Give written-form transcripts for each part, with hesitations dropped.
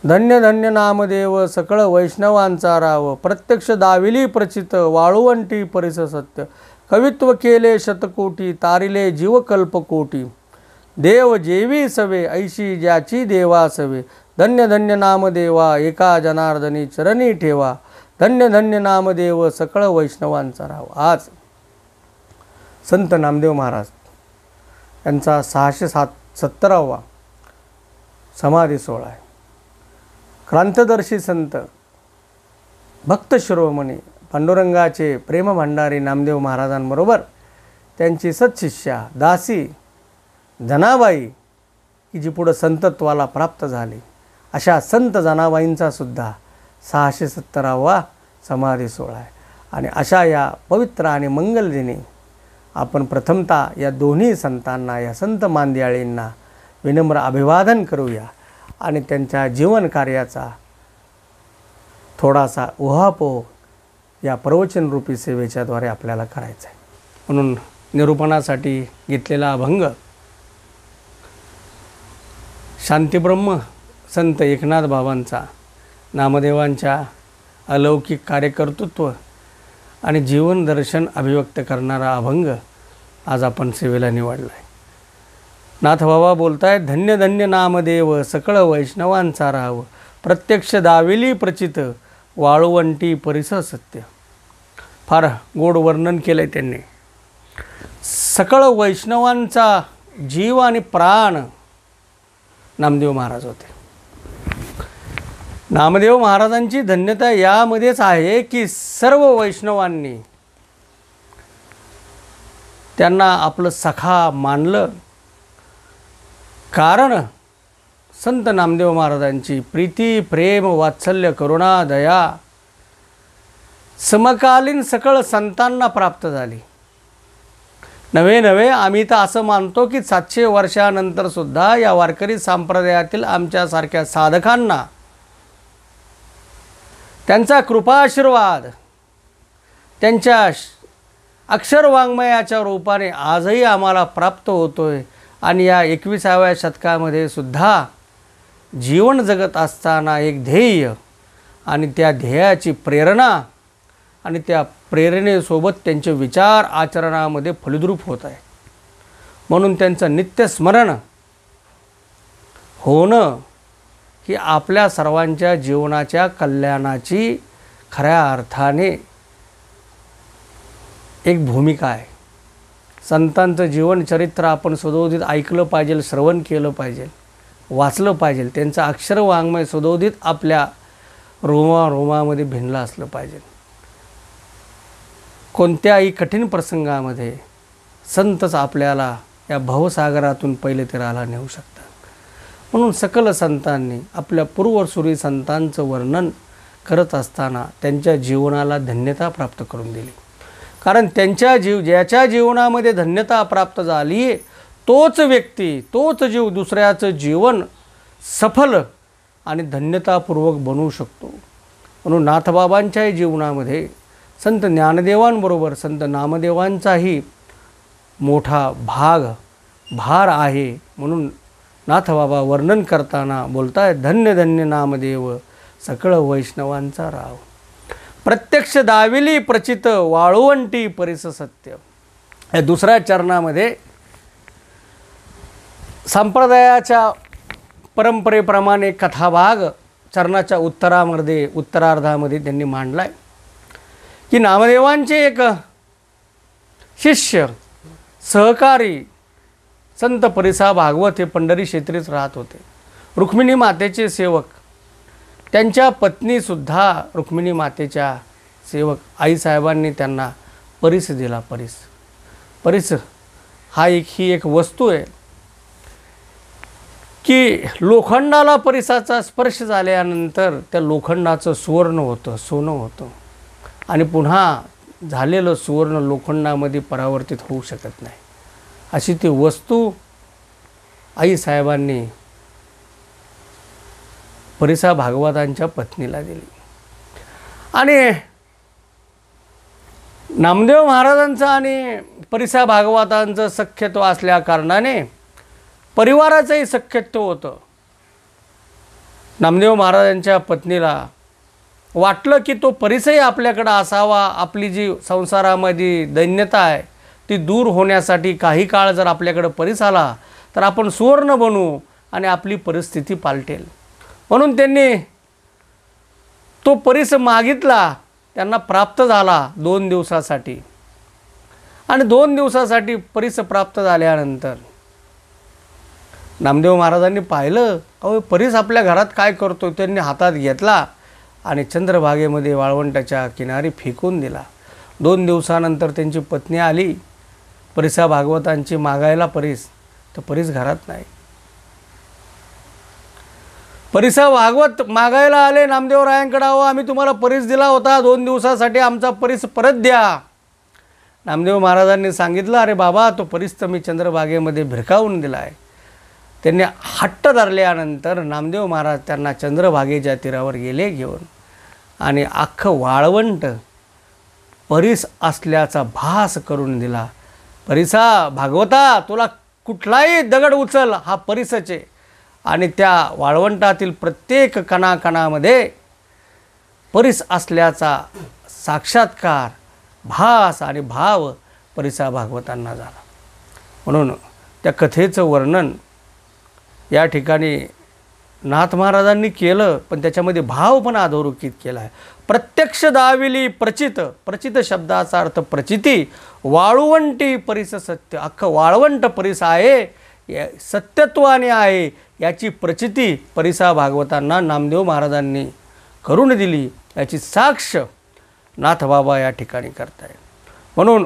धन्य धन्य नामदेव सकळ वैष्णवांचा राव, प्रत्यक्ष दाविली प्रचित वाळुवंटी परिस सत्य, कवित्व केले शतकोटी तारिले जीवकल्पकोटी, देव जेवी सवे ऐशी ज्याची देवा सवे, धन्य धन्य नामदेवा एका जनार्दनी चरणी ठेवा, धन्य धन्य नामदेव सकळ वैष्णवांचा राव। आज संत नामदेव महाराज यांचा 670वा समाधी सोहळा आहे। क्रांतदर्शी संत भक्त शिरोमणी पांडुरंगाचे प्रेम भंडारी नामदेव महाराजांबरोबर त्यांची सत्शिष्या दासी जनाबाई की जी पुढे संतत्वाला प्राप्त झाली, अशा संत जनाबाईंचा सुद्धा 670वा समाधी सोहळा आहे। आणि अशा या पवित्र आणि मंगल दिनी आपण प्रथमतः या दोन्ही संतांना, या संत मांदियाळींना विनम्र अभिवादन करूया आणि त्यांच्या जीवन कार्याचा थोडासा उहापोह या प्रवचनरूपी सेवेच्याद्वारे आपल्याला करायचा आहे। म्हणून निरूपणासाठी घेतलेला अभंग शांतीब्रह्म संत एकनाथ बाबांचा नामदेवांच्या अलौकिक कार्यकर्तृत्व आणि जीवन दर्शन अभिव्यक्त करणारा अभंग आज आपण सेवेला निवडला आहे। नाथबाबा बोलतायत, धन्य धन्य नामदेव सकळ वैष्णवांचा राव, प्रत्यक्ष दाविली प्रचित वाळुवंटी परिस सत्य। फार गोड वर्णन केलं आहे त्यांनी। सकळ वैष्णवांचा जीव आणि प्राण नामदेव महाराज होते। नामदेव महाराजांची धन्यता यामध्येच आहे की सर्व वैष्णवांनी त्यांना आपलं सखा मानलं, कारण संत नामदेव महाराजांची प्रीती प्रेम वात्सल्य करुणा दया समकालीन सकळ संतांना प्राप्त झाली। नवे आम्ही तर असं मानतो की 700 वर्षानंतर सुद्धा या वारकरी संप्रदायातील आमच्यासारख्या साधकांना त्यांचा कृपाशीर्वाद त्यांच्या अक्षर वाङ्मयाच्या रूपाने आजही आम्हाला प्राप्त होतोय। आणि या 21व्या शतकामध्ये सुद्धा जीवन जगत असताना एक ध्येय आणि त्या ध्येयाची प्रेरणा आणि त्या प्रेरणेसोबत त्यांचे विचार आचरणामध्ये फलद्रूप होत आहे। म्हणून त्यांचं नित्यस्मरण होणं ही आपल्या सर्वांच्या जीवनाच्या कल्याणाची खऱ्या अर्थाने एक भूमिका आहे। संतांचं जीवनचरित्र आपण सदोदित ऐकलं पाहिजे, श्रवण केलं पाहिजे, वाचलं पाहिजे। त्यांचं अक्षर वाङ्मय सदोदित आपल्या रोमामध्ये भिनलं असलं पाहिजे। कोणत्याही कठीण प्रसंगामध्ये संतच आपल्याला या भवसागरातून पहिले तीराला नेऊ शकतात। म्हणून सकल संतांनी आपल्या पूर्वसुरी संतांचं वर्णन करत असताना त्यांच्या जीवनाला धन्यता प्राप्त करून दिली। कारण ज्याच्या जीवनामध्ये धन्यता प्राप्त झाली तोच व्यक्ती, तोच जीव दुसऱ्याचं जीवन सफल आणि धन्यतापूर्वक बनवू शकतो। म्हणून नाथबाबांच्याही जीवनामध्ये संत ज्ञानदेवांबरोबर संत नामदेवांचाही मोठा भार आहे। म्हणून नाथबाबा वर्णन करताना बोलतायत, धन्य धन्य नामदेव सकळ वैष्णवांचा राव, प्रत्यक्ष दाविली प्रचित वाळुवंटी परिस सत्य। या दुसऱ्या चरणामध्ये संप्रदायाच्या परंपरेप्रमाणे कथाभाग चरणाच्या उत्तरार्धामध्ये त्यांनी मांडलाय की नामदेवांचे एक शिष्य सहकारी संत परिसा भागवत हे पंढरी क्षेत्रीच राहत होते। रुक्मिणी मातेचे सेवक, त्यांच्या पत्नीसुद्धा रुक्मिणी मातेच्या सेवक आईसाहेबांनी त्यांना परिस दिला। परिस ही एक वस्तू आहे की लोखंडाला परिसाचा स्पर्श झाल्यानंतर त्या लोखंडाचं सुवर्ण होतं, सोनं होतं आणि पुन्हा झालेलं सुवर्ण लोखंडामध्ये परावर्तित होऊ शकत नाही। अशी ती वस्तू आईसाहेबांनी परिसा भागवतांच्या पत्नीला दिली। आणि नामदेव महाराजांचं आणि परिसा भागवतांचं सख्यत्व असल्या कारणाने परिवाराचंही सख्यत्व होतं। नामदेव महाराजांच्या पत्नीला वाटलं की तो परिसही आपल्याकडं असावा, आपली जी संसारामध्ये दैन्यता आहे ती दूर होण्यासाठी काही काळ जर आपल्याकडं परिस आला तर आपण सुवर्ण बनू आणि आपली परिस्थिती पालटेल. म्हणून त्यांनी तो परिस मागितला, त्यांना प्राप्त झाला 2 दिवसासाठी. आणि 2 दिवसासाठी परिस प्राप्त झाल्यानंतर नामदेव महाराजांनी पाहिलं, अहो परिस आपल्या घरात काय करतो. त्यांनी हातात घेतला आणि चंद्रभागेमध्ये वाळवंटाच्या किनारी फेकून दिला. 2 दिवसानंतर त्यांची पत्नी आली परिसा भागवतांची मागायला परिस, तर परिस घरात नाही. परिसा भागवत मागायला आले नामदेवरायांकडे, अहो आम्ही तुम्हाला परिस दिला होता 2 दिवसासाठी, आमचा परिस परत द्या. नामदेव महाराजांनी सांगितलं, अरे बाबा तो परिस तर मी चंद्रभागेमध्ये भिरकावून दिला आहे. त्यांनी हट्ट धरल्यानंतर नामदेव महाराज त्यांना चंद्रभागेच्या तीरावर गेले घेऊन आणि अख्खं वाळवंट परिस असल्याचा भास करून दिला. परिसा भागवता, तुला कुठलाही दगड उचल, हा परिसचे. आणि त्या वाळवंटातील प्रत्येक कणाकणामध्ये परिस असल्याचा साक्षात्कार, भास आणि भाव परिसा भागवतांना झाला. म्हणून त्या कथेचं वर्णन या ठिकाणी नाथ महाराजांनी केलं, पण त्याच्यामध्ये भाव पण अधोरेखित केला आहे. प्रत्यक्ष दाविली प्रचित, प्रचित शब्दाचा अर्थ प्रचिती, वाळवंटी परिस सत्य. अख्खं वाळवंट परिस आहे, सत्यत्वाने आहे, याची प्रचिती परिसा भागवतांना नामदेव महाराजांनी करून दिली. याची साक्ष नाथबाबा या ठिकाणी करताय. म्हणून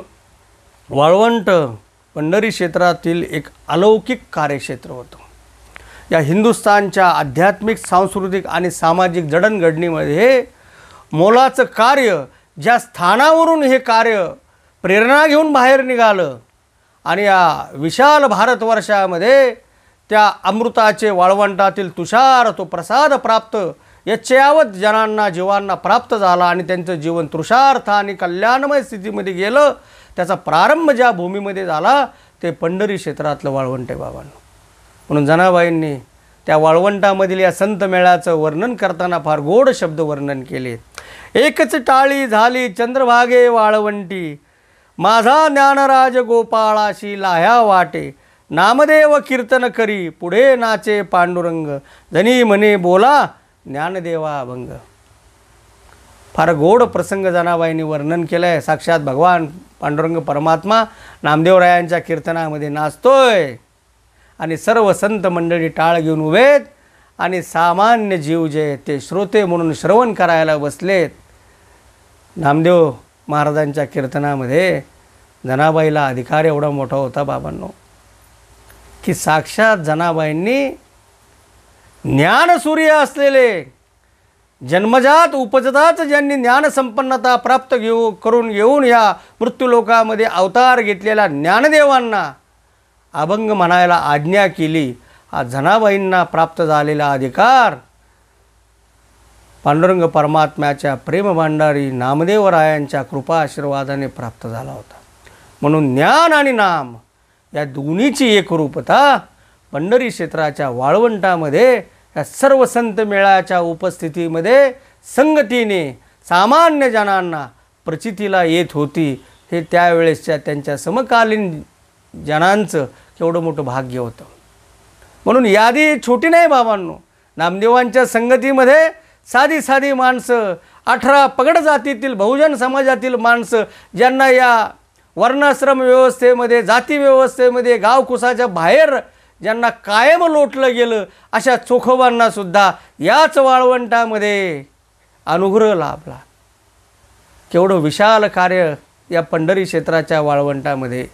वाळवंट पंढरी क्षेत्रातील एक अलौकिक कार्यक्षेत्र होतं. या हिंदुस्थानच्या आध्यात्मिक, सांस्कृतिक आणि सामाजिक जडणघडणीमध्ये मोलाचं कार्य, ज्या स्थानावरून हे कार्य प्रेरणा घेऊन बाहेर निघालं आणि या विशाल भारतवर्षामध्ये त्या अमृताचे वाळवंटातील तुषार तो प्रसाद प्राप्त यच्चयावत जनांना, जीवांना प्राप्त झाला आणि त्यांचं जीवन तृषार्थ आणि कल्याणमय स्थितीमध्ये गेलं. त्याचा प्रारंभ ज्या भूमीमध्ये झाला ते पंढरी क्षेत्रातलं वाळवंट आहे बाबांनो. म्हणून जनाबाईंनी त्या वाळवंटामधील या संत मेळ्याचं वर्णन करताना फार गोड शब्द वर्णन केले. एकच टाळी झाली चंद्रभागे वाळवंटी, माझा ज्ञानराज गोपाळाशी लाह्या वाटे, नामदेव कीर्तन करी पुढे नाचे पांडुरंग, जनी म्हणे बोला ज्ञानदेवा अभंग. फार गोड प्रसंग जनाबाईंनी वर्णन केलं आहे. साक्षात भगवान पांडुरंग परमात्मा नामदेवरायांच्या कीर्तनामध्ये नाचतोय आणि सर्व संत मंडळी टाळ घेऊन उभेत आणि सामान्य जीव जे ते श्रोते म्हणून श्रवण करायला बसलेत. नामदेव महाराजांच्या कीर्तनामध्ये जनाबाईला अधिकार एवढा मोठा होता बाबांनो, की साक्षात जनाबाईंनी ज्ञानसूर्य असलेले, जन्मजात उपजताच ज्यांनी ज्ञानसंपन्नता प्राप्त करून घेऊन या मृत्यूलोकामध्ये अवतार घेतलेल्या ज्ञानदेवांना अभंग म्हणायला आज्ञा केली. हा जनाबाईंना प्राप्त झालेला अधिकार पांडुरंग परमात्म्याच्या प्रेमभांडारी नामदेवरायांच्या कृपा आशीर्वादाने प्राप्त झाला होता. म्हणून ज्ञान आणि नाम या दोन्हीची एकरूपता पंढरी क्षेत्राच्या वाळवंटामध्ये या सर्व संत मेळाच्या उपस्थितीमध्ये संगतीने सामान्य जनांना प्रचितीला येत होती. हे त्यावेळेसच्या त्यांच्या समकालीन जनांचं केवढं मोठं भाग्य होतं. म्हणून यादी छोटी नाही बाबांनो. नामदेवांच्या संगतीमध्ये साधी साधी माणसं, 18 पगड जातीतील बहुजन समाजातील माणसं, ज्यांना या वर्णाश्रम व्यवस्थेमध्ये, जाती व्यवस्थेमध्ये, गावकुसाच्या बाहेर ज्यांना कायम लोटलं गेलं, अशा चोखोबांनासुद्धा याच वाळवंटामध्ये अनुग्रह लाभला. केवढं विशाल कार्य या पंढरी क्षेत्राच्या वाळवंटामध्ये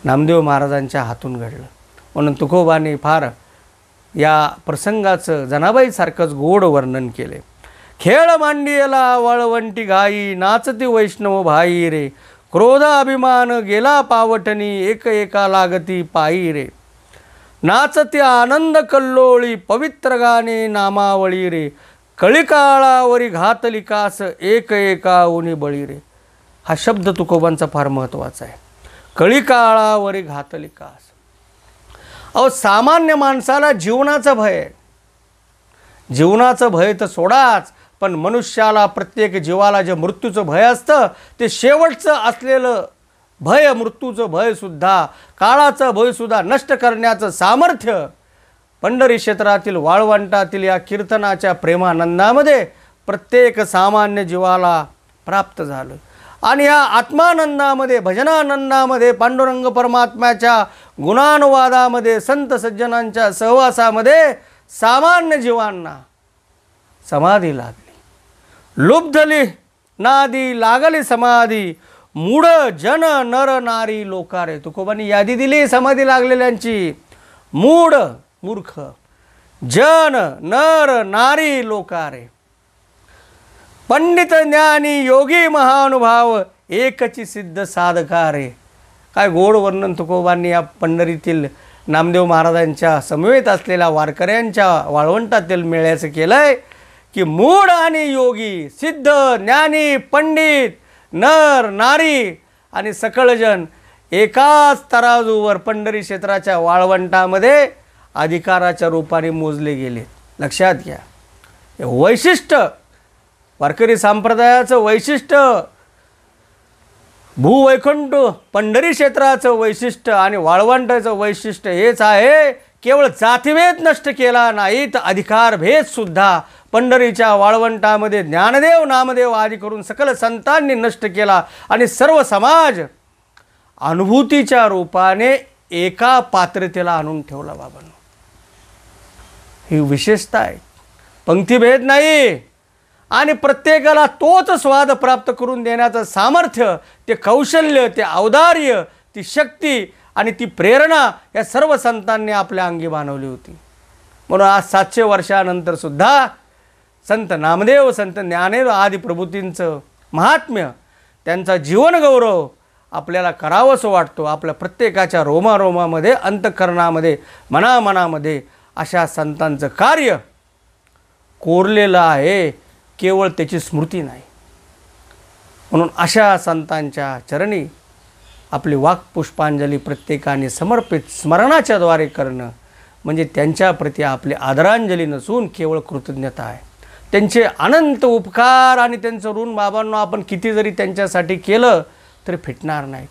नामदेव महाराजांच्या हातून घडलं. म्हणून तुकोबांनी फार या प्रसंगाचं जनाबाईसारखंच गोड वर्णन केले. खेळ मांडियला वाळवंटी घाई, नाचती वैष्णव भाई रे, क्रोध अभिमान गेला पावटणी, एक एका लागती पायी रे, नाचती आनंद कल्लोळी, पवित्र गाणे नामावळी रे, कळीकाळावरी घातली कास, एक एका उनी बळी रे. हा शब्द तुकोबांचा फार महत्त्वाचा आहे. कळीकाळावरी घातली कास. अहो सामान्य माणसाला जीवनाचा भय आहे. जीवनाचं भय तर सोडाच, पण मनुष्याला, प्रत्येक जीवाला जे मृत्यूचं भय असतं ते शेवटचं असलेलं भय, मृत्यूचं भयसुद्धा, काळाचं भयसुद्धा नष्ट करण्याचं सामर्थ्य पंढरी क्षेत्रातील वाळवंटातील या कीर्तनाच्या प्रेमानंदामध्ये प्रत्येक सामान्य जीवाला प्राप्त झालं. आणि या आत्मानंदामध्ये, भजनानंदामध्ये, पांडुरंग परमात्म्याच्या गुणानुवादामध्ये, संत सज्जनांच्या सहवासामध्ये सामान्य जीवांना समाधी लागली. लुब्धली नादी लागली समाधी, मूढ जन नर नारी लोकारे. तुकोबांनी यादी दिली समाधी लागलेल्यांची. मूढ मूर्ख, जन नर नारी लोकारे, पंडित ज्ञानी योगी महानुभाव, एकची सिद्ध साधकारे. काय गोड वर्णन तुकोबांनी या पंढरीतील नामदेव महाराजांच्या समवेत असलेल्या वारकऱ्यांच्या वाळवंटातील मेळ्याचं केलं आहे की मूढ आणि योगी, सिद्ध, ज्ञानी, पंडित, नर नारी आणि सकळजन एकाच तराजूवर पंढरी क्षेत्राच्या वाळवंटामध्ये अधिकाराच्या रूपाने मोजले गेले. लक्षात घ्या, हे वैशिष्ट्य, वारकरी संप्रदायाचं वैशिष्ट्य, भूवैकुंठ पंढरी क्षेत्राचं वैशिष्ट्य आणि वाळवंटाचं वैशिष्ट्य हेच आहे. केवळ जातीभेद नष्ट केला नाही तर अधिकारभेदसुद्धा पंढरीच्या वाळवंटामध्ये ज्ञानदेव, नामदेव आदी करून सकल संतांनी नष्ट केला आणि सर्व समाज अनुभूतीच्या रूपाने एका पात्रतेला आणून ठेवला. बाबांनो, ही विशेषता आहे. पंक्तीभेद नाही आणि प्रत्येकाला तोच स्वाद प्राप्त करून देण्याचं सामर्थ्य, ते कौशल्य, ते औदार्य, ती शक्ती आणि ती प्रेरणा या सर्व संतांनी आपल्या अंगी बाणवली होती. म्हणून आज 700 वर्षानंतर सुद्धा संत नामदेव, संत ज्ञानदेव आदी प्रभूतींचं महात्म्य, त्यांचा जीवनगौरव आपल्याला करावंसं वाटतो. आपल्या प्रत्येकाच्या रोमारोमामध्ये, अंतःकरणामध्ये, मनामनामध्ये अशा संतांचं कार्य कोरलेलं आहे, केवळ त्याची स्मृती नाही. म्हणून अशा संतांच्या चरणी आपली वाक्पुष्पांजली प्रत्येकाने समर्पित स्मरणाच्या द्वारे करणं म्हणजे त्यांच्याप्रती आपली आदरांजली नसून केवळ कृतज्ञता आहे. त्यांचे अनंत उपकार आणि त्यांचं ऋण बाबांनो आपण किती जरी त्यांच्यासाठी केलं तरी फिटणार नाही.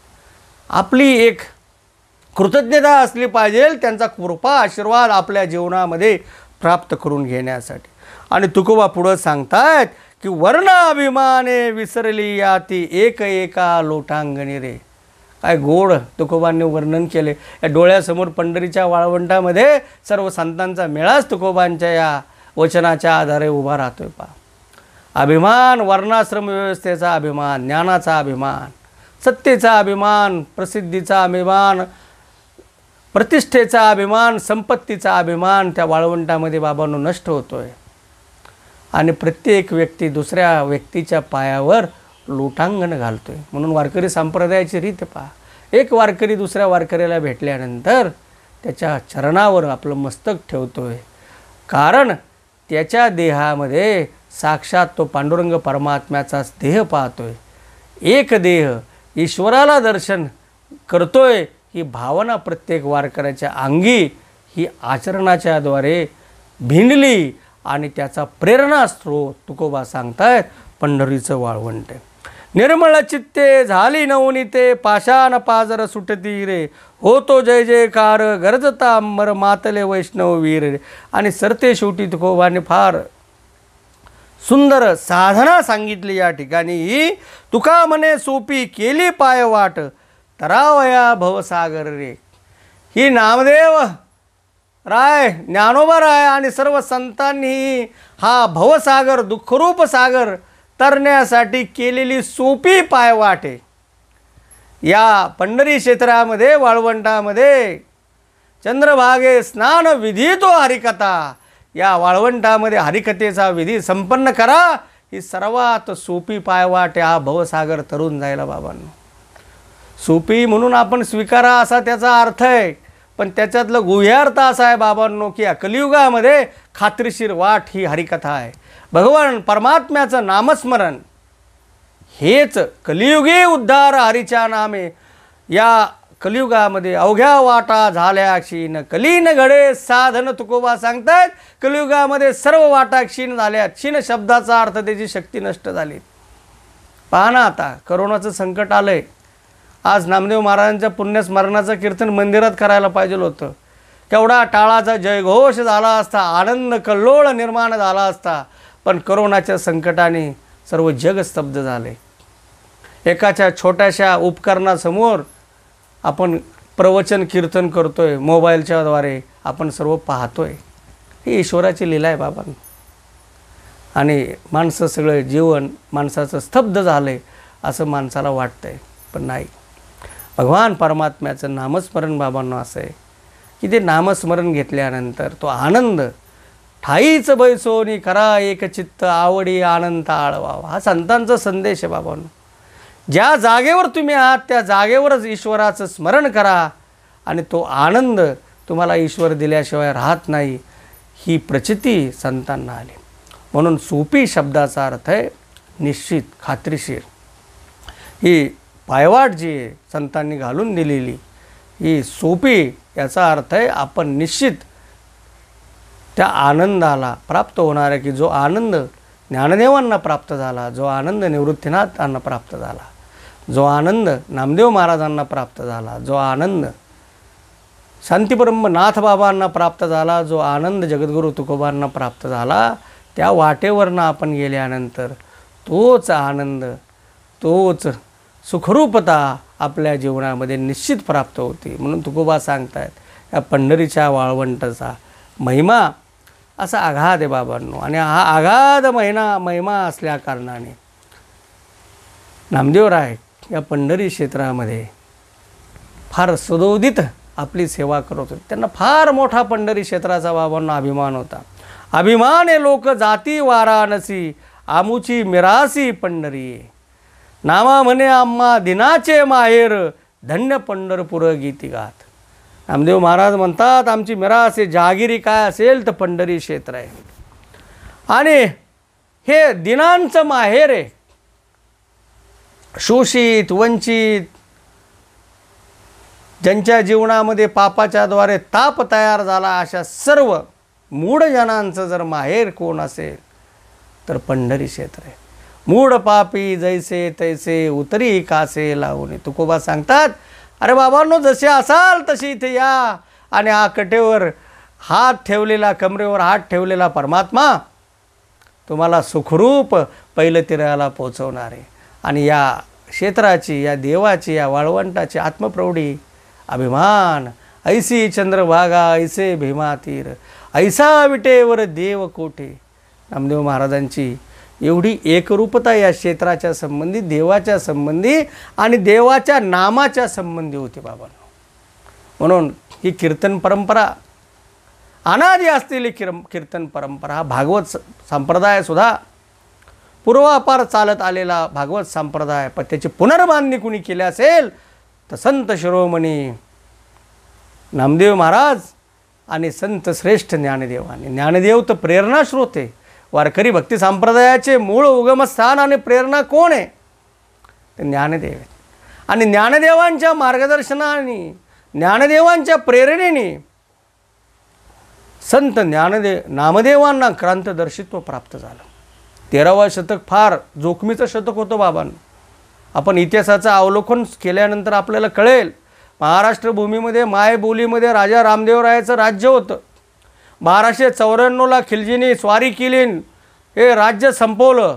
आपली एक कृतज्ञता असली पाहिजे त्यांचा कृपा आशीर्वाद आपल्या जीवनामध्ये प्राप्त करून घेण्यासाठी. आणि तुकोबा पुढं सांगतायत की वर्णाभिमाने विसरली याती एक एका लोटांगणी रे. काय गोड तुकोबांनी वर्णन केले. या डोळ्यासमोर पंढरीच्या वाळवंटामध्ये सर्व संतांचा मेळाच तुकोबांच्या या वचनाच्या आधारे उभा राहतोय. अभिमान, वर्णाश्रम व्यवस्थेचा अभिमान, ज्ञानाचा अभिमान, सत्तेचा अभिमान, प्रसिद्धीचा अभिमान, प्रतिष्ठेचा अभिमान, संपत्तीचा अभिमान त्या वाळवंटामध्ये बाबांनो नष्ट होतोय. आणि प्रत्येक व्यक्ती दुसऱ्या व्यक्तीच्या पायावर लोटांगण घालतोय. म्हणून वारकरी संप्रदायाची रीत पहा, एक वारकरी दुसऱ्या वारकऱ्याला भेटल्यानंतर त्याच्या चरणावर आपलं मस्तक ठेवतोय, कारण त्याच्या देहामध्ये साक्षात तो पांडुरंग परमात्म्याचाच देह पाहतोय. एक देह ईश्वराला दर्शन करतोय ही भावना प्रत्येक वारकऱ्याच्या अंगी ही आचरणाच्याद्वारे भिनली आणि त्याचा प्रेरणास्त्रोत तुकोबा सांगतायत पंढरीचं वाळवंट. निर्मळ चित्ते झाली नवनीते, पाषाण पाजर सुटती रे, होतो जय जयकार गरजता अंबर मातले वैष्णव वीर रे. आणि सरते शेवटी तुकोबाने फार सुंदर साधना सांगितली या ठिकाणी. तुका म्हणे सोपी केली पाय वाट, तरावया भवसागर रे. ही नामदेव राय, ज्ञानोबा राय आणि सर्व संतांनी हा भवसागर, दुःखरूप सागर तरण्यासाठी केलेली सोपी पायवाट आहे. या पंढरी क्षेत्रामध्ये वाळवंटामध्ये चंद्रभागे स्नान विधी तो हरिकथा, या वाळवंटामध्ये हरिकथेचा विधी संपन्न करा. ही सर्वात सोपी पायवाट हा भवसागर तरून जायला. बाबांनो, सोपी म्हणून आपण स्वीकारा असा त्याचा अर्थ आहे, पण त्याच्यातलं गुह्यार्थ असा आहे बाबांनो की या कलियुगामध्ये खात्रीशीर वाट ही हरिकथा आहे. भगवान परमात्म्याचं नामस्मरण हेच कलियुगी उद्धार हरीच्या नामे. या कलियुगामध्ये अवघ्या वाटा झाल्या क्षीण, कलीन घडे साधन तुकोबा सांगतायत. कलियुगामध्ये सर्व वाटा क्षीण झाल्या. क्षीण शब्दाचा अर्थ त्याची शक्ती नष्ट झाली. पहा ना, आता करोनाचं संकट आलंय. आज नामदेव महाराजांच्या पुण्यस्मरणाचं कीर्तन मंदिरात करायला पाहिजे होतं. केवढा टाळाचा जयघोष झाला असता, आनंद कल्लोळ निर्माण झाला असता. पण करोनाच्या संकटाने सर्व जग स्तब्ध झाले. एकाच्या छोट्याशा उपकरणासमोर आपण प्रवचन कीर्तन करतोय, मोबाईलच्या द्वारे आपण सर्व पाहतोय. ही ईश्वराची लीला आहे बाबा. आणि माणसं सगळं जीवन माणसाचं स्तब्ध झालं आहे असं माणसाला वाटतंय. पण नाही, भगवान परमात्म्याचं नामस्मरण बाबांनो असं आहे की ते नामस्मरण घेतल्यानंतर तो आनंद ठाईच बैसोनी करा एक चित्त आवडी आनंद आळवावा. हा संतांचा संदेश आहे बाबांनो. ज्या जागेवर तुम्ही आहात त्या जागेवरच ईश्वराचं स्मरण करा आणि तो आनंद तुम्हाला ईश्वर दिल्याशिवाय राहत नाही. ही प्रचिती संतांना आली. म्हणून सोपी शब्दाचा अर्थ आहे निश्चित, खात्रीशीर. ही पायवाट जी आहे संतांनी घालून दिलेली, ही सोपी याचा अर्थ आहे आपण निश्चित त्या आनंदाला प्राप्त होणार आहे. की जो आनंद ज्ञानदेवांना प्राप्त झाला, जो आनंद निवृत्तीनाथांना प्राप्त झाला, जो आनंद नामदेव महाराजांना प्राप्त झाला, जो आनंद शांतीब्रह्म नाथबाबांना प्राप्त झाला, जो आनंद जगद्गुरू तुकोबांना प्राप्त झाला, त्या वाटेवरनं आपण गेल्यानंतर तोच आनंद, तोच सुखरूपता आपल्या जीवनामध्ये निश्चित प्राप्त होती. म्हणून तुकोबा सांगतायत या पंढरीच्या वाळवंटाचा महिमा असा आघाद आहे बाबांनो. आणि हा आघाद महिमा असल्या कारणाने नामदेवराय या पंढरी क्षेत्रामध्ये फार सदोदित आपली सेवा करत होते. त्यांना फार मोठा पंढरी क्षेत्राचा बाबांना अभिमान होता. अभिमाने लोक जाती वाराणसी, आमुची मिरासी पंढरी, नामा म्हणे आम्हा दिनाचे माहेर, धन्य पंढरपूर गीती गात. नामदेव महाराज म्हणतात आमची मिरास जहागिरी काय असेल तर पंढरी क्षेत्र आहे. आणि हे दिनांचं माहेर आहे. शोषित, वंचित, ज्यांच्या जीवनामध्ये पापाच्या द्वारे ताप तयार झाला, अशा सर्व मूढ जनांचं जर माहेर कोण असेल तर पंढरी क्षेत्र आहे. मूढ पापी जैसे तैसे उतरी कासे लावून. तुकोबा सांगतात अरे बाबांनो, जसे असाल तशी इथे या. आणि हा कटेवर हात ठेवलेला, कमरेवर हात ठेवलेला परमात्मा तुम्हाला सुखरूप पहिलं तिराला पोचवणार आहे. आणि या क्षेत्राची, या देवाची, या वाळवंटाची आत्मप्रौढी, अभिमान, ऐसी चंद्रभागा ऐसे भीमातीर, ऐसा विटेवर देव कोठे. नामदेव महाराजांची एवढी एकरूपता या क्षेत्राच्या संबंधी, देवाच्या संबंधी आणि देवाच्या नामाच्या संबंधी होती बाबांनो. म्हणून ही कीर्तन परंपरा, अनादी असलेली कीर्तन परंपरा, हा भागवत संप्रदायसुद्धा पूर्वापार चालत आलेला भागवत संप्रदाय, पण त्याची पुनर्बांधणी कुणी केली असेल तर संत शिरोमणी नामदेव महाराज आणि संत श्रेष्ठ ज्ञानदेवांनी. ज्ञानदेव तर प्रेरणास्रोत आहे. वारकरी भक्ती संप्रदायाचे मूळ उगमस्थान आणि प्रेरणा कोण आहे? ते ज्ञानदेव आहेत. आणि ज्ञानदेवांच्या मार्गदर्शनाने, ज्ञानदेवांच्या प्रेरणेने संत नामदेवांना क्रांतदर्शित्व प्राप्त झालं. 13वा शतक फार जोखमीचं शतक होतं बाबांनो. आपण इतिहासाचं अवलोकन केल्यानंतर आपल्याला कळेल, महाराष्ट्र भूमीमध्ये मायबोलीमध्ये राजा रामदेवरायाचं राज्य होतं. 1294ला खिलजीने स्वारी केली, हे राज्य संपवलं.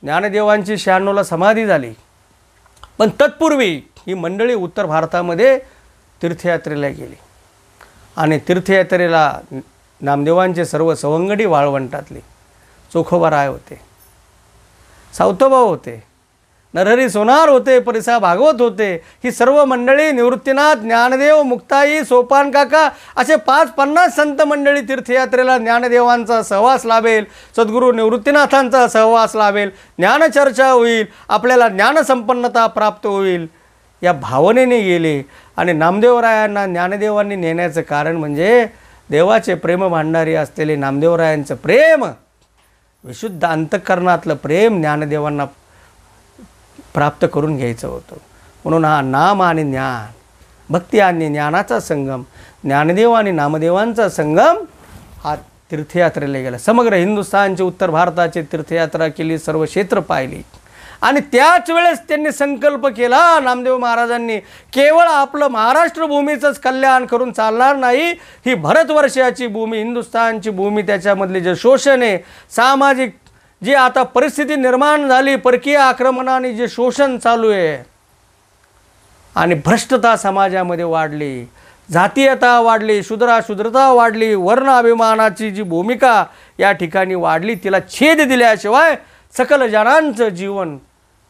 ज्ञानदेवांची 96ला समाधी झाली. पण तत्पूर्वी ही मंडळी उत्तर भारतामध्ये तीर्थयात्रेला गेली. आणि तीर्थयात्रेला नामदेवांचे सर्व सवंगडी वाळवंटातले चोखोबाराय होते, सावतोबा होते, नरहरी सोनार होते, परिसा भागवत होते. ही सर्व मंडळी, निवृत्तीनाथ, ज्ञानदेव, मुक्ताई, सोपान काका असे 50 संत मंडळी तीर्थयात्रेला ज्ञानदेवांचा सहवास लाभेल, सद्गुरू निवृत्तीनाथांचा सहवास लाभेल, ज्ञानचर्चा होईल, आपल्याला ज्ञानसंपन्नता प्राप्त होईल या भावनेने गेले. आणि नामदेवरायांना ज्ञानदेवांनी नेण्याचं कारण म्हणजे देवाचे प्रेम भांडारी असलेले नामदेवरायांचं प्रेम, विशुद्ध अंतःकरणातलं प्रेम ज्ञानदेवांना प्राप्त करून घ्यायचं होतं. म्हणून हा नाम आणि ज्ञान भक्ती आणि ज्ञानाचा संगम, ज्ञानदेव आणि नामदेवांचा संगम हा तीर्थयात्रेला गेला. समग्र हिंदुस्थानचे, उत्तर भारताचे तीर्थयात्रा केली, सर्व क्षेत्र पाहिली. आणि त्याच वेळेस त्यांनी संकल्प केला नामदेव महाराजांनी, केवळ आपलं महाराष्ट्र भूमीचंच कल्याण करून चालणार नाही, ही भारतवर्षाची भूमी, हिंदुस्थानची भूमी, त्याच्यामधले जे शोषण आहे, सामाजिक जी आता परिस्थिती निर्माण झाली, परकीय आक्रमणाने जे शोषण चालू आहे आणि भ्रष्टता समाजामध्ये वाढली, जातीयता वाढली, शूद्रता वाढली, वर्ण अभिमानाची जी भूमिका या ठिकाणी वाढली, तिला छेद दिल्याशिवाय सकल जनांचं जीवन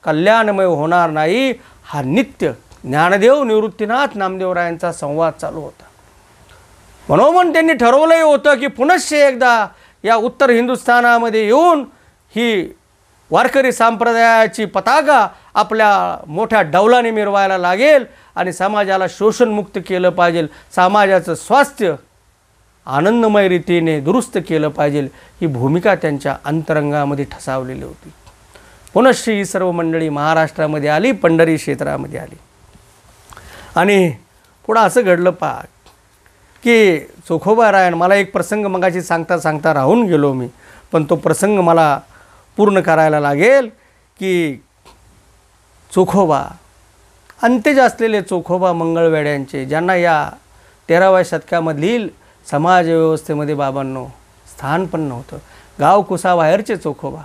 कल्याणमय होणार नाही. हा नित्य ज्ञानदेव निवृत्तीनाथ नामदेवरायांचा संवाद चालू होता. म्हणून त्यांनी ठरवलंही होतं की पुनश्च एकदा या उत्तर हिंदुस्थानामध्ये येऊन ही वारकरी संप्रदायाची पताका आपल्या मोठ्या डौलाने मिरवायला लागेल आणि समाजाला शोषणमुक्त केलं पाहिजे, समाजाचं स्वास्थ्य आनंदमय रीतीने दुरुस्त केलं पाहिजे, ही भूमिका त्यांच्या अंतरंगामध्ये ठसावलेली होती. पुनश्च ही सर्व मंडळी महाराष्ट्रामध्ये आली, पंढरी क्षेत्रामध्ये आली. आणि पुढं असं घडलं पहा की चोखोबारायण, मला एक प्रसंग मगाशी सांगता राहून गेलो मी, पण तो प्रसंग मला पूर्ण करायला लागेल की चोखोबा, अंत्यज असलेले चोखोबा मंगळवेड्यांचे, ज्यांना या 13व्या शतकामधील समाजव्यवस्थेमध्ये बाबांनो स्थान पण नव्हतं, गाव कुसाबाहेरचे चोखोबा,